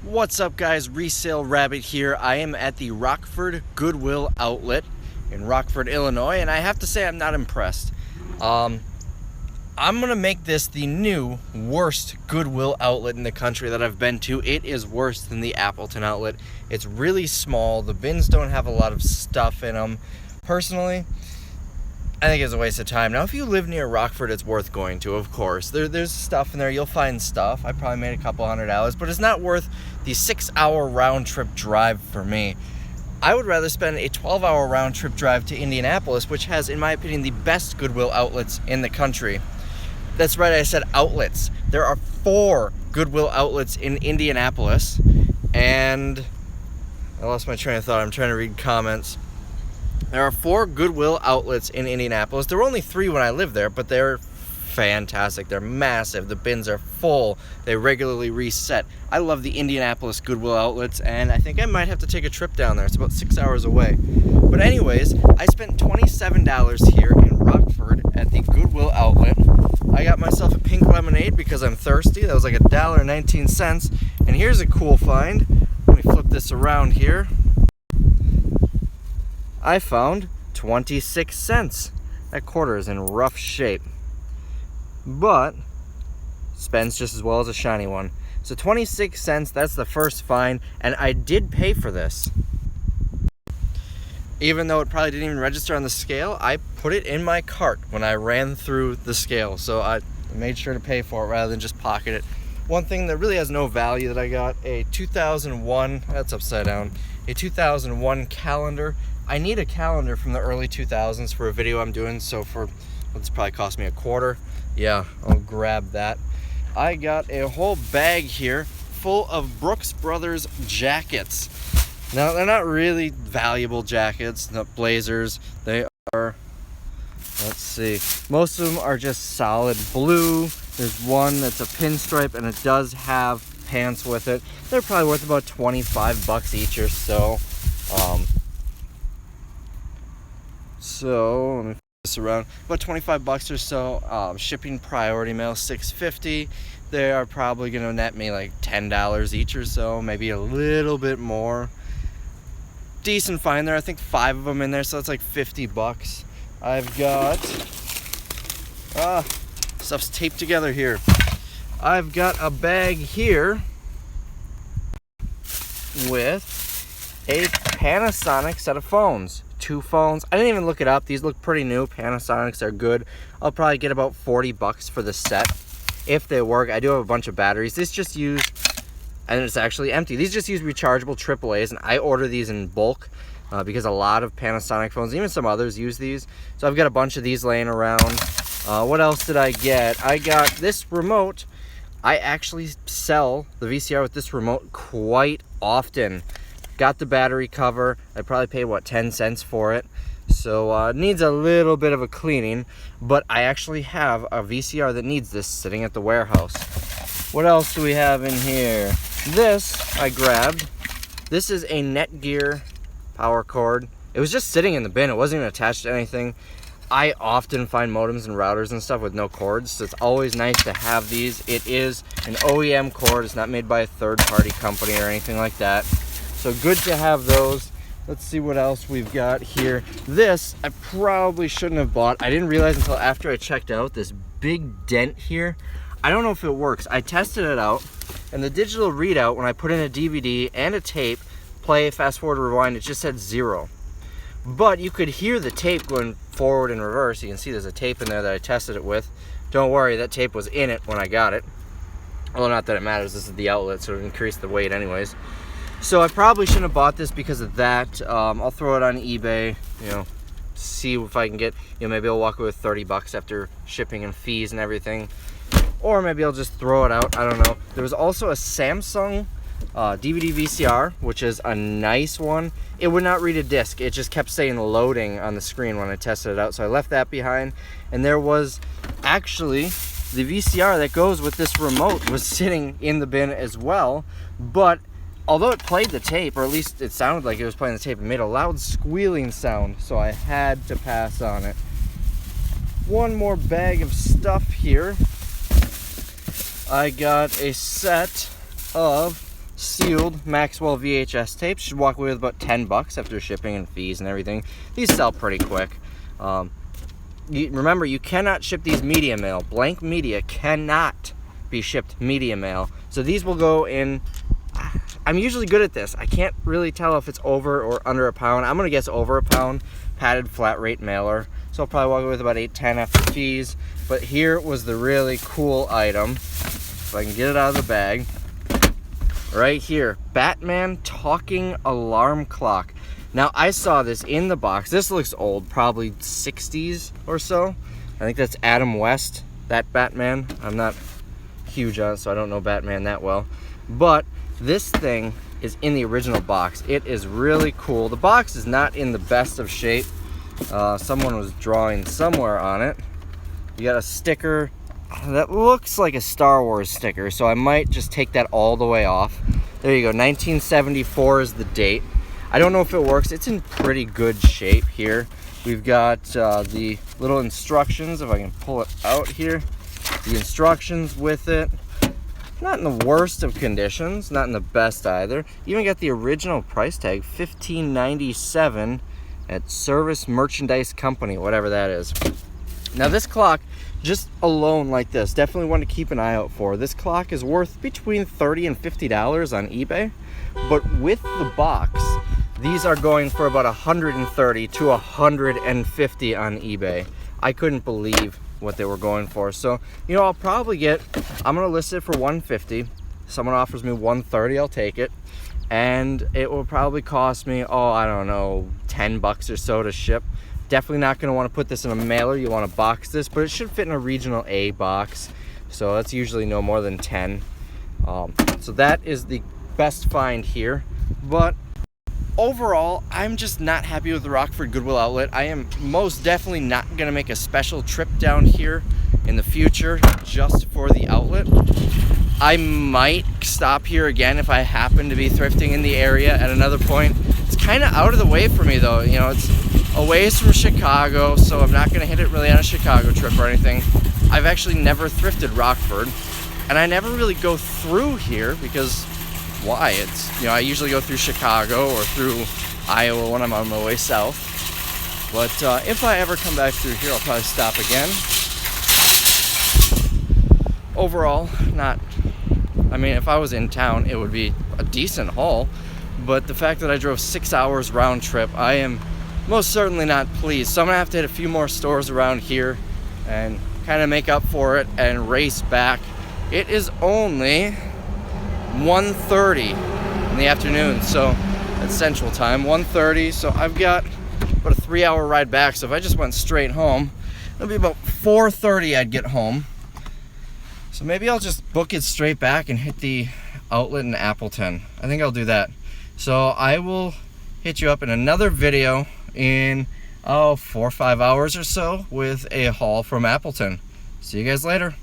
What's up, guys? Resale Rabbit here. I am at the Rockford Goodwill Outlet in Rockford, Illinois, and I have to say I'm not impressed. I'm gonna make this the new worst Goodwill outlet in the country that I've been to. It is worse than the Appleton outlet. It's really small. The bins don't have a lot of stuff in them. Personally, I think it's a waste of time. Now, if you live near Rockford, it's worth going to, of course. There's stuff in there. You'll find stuff. I probably made a couple $100, but it's not worth the 6-hour round-trip drive for me. I would rather spend a 12-hour round-trip drive to Indianapolis, which has, in my opinion, the best Goodwill outlets in the country. That's right, I said outlets. There are 4 Goodwill outlets in Indianapolis, and I lost my train of thought. I'm trying to read comments. There are 4 Goodwill outlets in Indianapolis. There were only 3 when I lived there, but they're fantastic. They're massive. The bins are full. They regularly reset. I love the Indianapolis Goodwill outlets, and I think I might have to take a trip down there. It's about 6 hours away. But anyways, I spent $27 here in Rockford at the Goodwill outlet. I got myself a pink lemonade because I'm thirsty. That was like $1.19. And here's a cool find. Let me flip this around here. I found 26 cents. That quarter is in rough shape, but spends just as well as a shiny one. So 26 cents, that's the first find, and I did pay for this. Even though it probably didn't even register on the scale, I put it in my cart when I ran through the scale, so I made sure to pay for it rather than just pocket it. One thing that really has no value that I got, a 2001, that's upside down, a 2001 calendar. I need a calendar from the early 2000s for a video I'm doing, so this probably cost me a quarter. Yeah, I'll grab that. I got a whole bag here full of Brooks Brothers jackets. Now, they're not really valuable jackets, not blazers. They are, let's see, most of them are just solid blue. There's one that's a pinstripe, and it does have pants with it. They're probably worth about 25 bucks each or so. So let me flip this around. About 25 bucks or so. Shipping priority mail $6.50. They are probably gonna net me like $10 each or so, maybe a little bit more. Decent find there. I think 5 of them in there, so that's like 50 bucks. I've got stuff's taped together here. I've got a bag here with a Panasonic set of phones. 2 phones. I didn't even look it up. These look pretty new. Panasonics are good. I'll probably get about 40 bucks for the set if they work. I do have a bunch of batteries. This just used, and it's actually empty. These just use rechargeable AAAs, and I order these in bulk because a lot of Panasonic phones, even some others, use these. So I've got a bunch of these laying around. What else did I get? I got this remote. I actually sell the VCR with this remote quite often. Got the battery cover. I probably paid, what, 10 cents for it. So it needs a little bit of a cleaning, but I actually have a VCR that needs this sitting at the warehouse. What else do we have in here? This I grabbed. This is a Netgear power cord. It was just sitting in the bin. It wasn't even attached to anything. I often find modems and routers and stuff with no cords, so it's always nice to have these. It is an OEM cord. It's not made by a third-party company or anything like that. So good to have those. Let's see what else we've got here. This I probably shouldn't have bought. I didn't realize until after I checked out this big dent here. I don't know if it works. I tested it out, and the digital readout, when I put in a DVD and a tape, play, fast forward, rewind, it just said 0. But you could hear the tape going forward and reverse. You can see there's a tape in there that I tested it with. Don't worry, that tape was in it when I got it. Well, not that it matters. This is the outlet, so it increased the weight anyways. So I probably shouldn't have bought this because of that. I'll throw it on eBay, see if I can get, maybe I'll walk away with 30 bucks after shipping and fees and everything. Or maybe I'll just throw it out, I don't know. There was also a Samsung DVD Vcr, which is a nice one. It would not read a disc. It just kept saying loading on the screen when I tested it out. So I left that behind. And there was actually the VCR that goes with this remote was sitting in the bin as well. But although it played the tape, or at least it sounded like it was playing the tape, it made a loud squealing sound, so I had to pass on it. One more bag of stuff here. I got a set of sealed Maxwell VHS tapes. Should walk away with about 10 bucks after shipping and fees and everything. These sell pretty quick. Remember, you cannot ship these media mail. Blank media cannot be shipped media mail. So these will go in. I'm usually good at this. I can't really tell if it's over or under a pound. I'm gonna guess over a pound. Padded flat rate mailer. So I'll probably walk away with about $8.10 after fees. But here was the really cool item. If I can get it out of the bag. Right here, Batman talking alarm clock. Now I saw this in the box. This looks old, probably 60s or so. I think that's Adam West, that Batman. I'm not huge on it, so I don't know Batman that well. But this thing is in the original box. It is really cool. The box is not in the best of shape. Someone was drawing somewhere on it. You got a sticker that looks like a Star Wars sticker, so I might just take that all the way off. There you go, 1974 is the date. I don't know if it works. It's in pretty good shape here. We've got the little instructions, if I can pull it out here. The instructions with it. Not in the worst of conditions, not in the best either. Even got the original price tag, $15.97 at Service Merchandise Company, whatever that is. Now this clock, just alone like this, definitely one to keep an eye out for. This clock is worth between $30 and $50 on eBay, but with the box, these are going for about $130 to $150 on eBay. I couldn't believe what they were going for. So, you know, I'll probably get, I'm gonna list it for $150. Someone offers me $130, I'll take it. And it will probably cost me, oh, I don't know, 10 bucks or so to ship. Definitely not gonna wanna put this in a mailer. You wanna box this, but it should fit in a regional A box. So that's usually no more than 10. So that is the best find here. But overall, I'm just not happy with the Rockford Goodwill Outlet. I am most definitely not gonna make a special trip down here in the future just for the outlet. I might stop here again if I happen to be thrifting in the area at another point. It's kind of out of the way for me though. You know, it's a ways from Chicago, so I'm not gonna hit it really on a Chicago trip or anything. I've actually never thrifted Rockford, and I never really go through here because why? It's, you know, I usually go through Chicago or through Iowa when I'm on my way south. But if I ever come back through here, I'll probably stop again. Overall, not, I mean, if I was in town, it would be a decent haul. But the fact that I drove 6 hours round trip, I am most certainly not pleased. So I'm gonna have to hit a few more stores around here and kind of make up for it and race back. It is only 1:30 in the afternoon, so at Central Time, 1:30. So I've got about a 3-hour ride back. So if I just went straight home, it'll be about 4:30 I'd get home. So maybe I'll just book it straight back and hit the outlet in Appleton. I think I'll do that. So I will hit you up in another video in 4 or 5 hours or so with a haul from Appleton. See you guys later.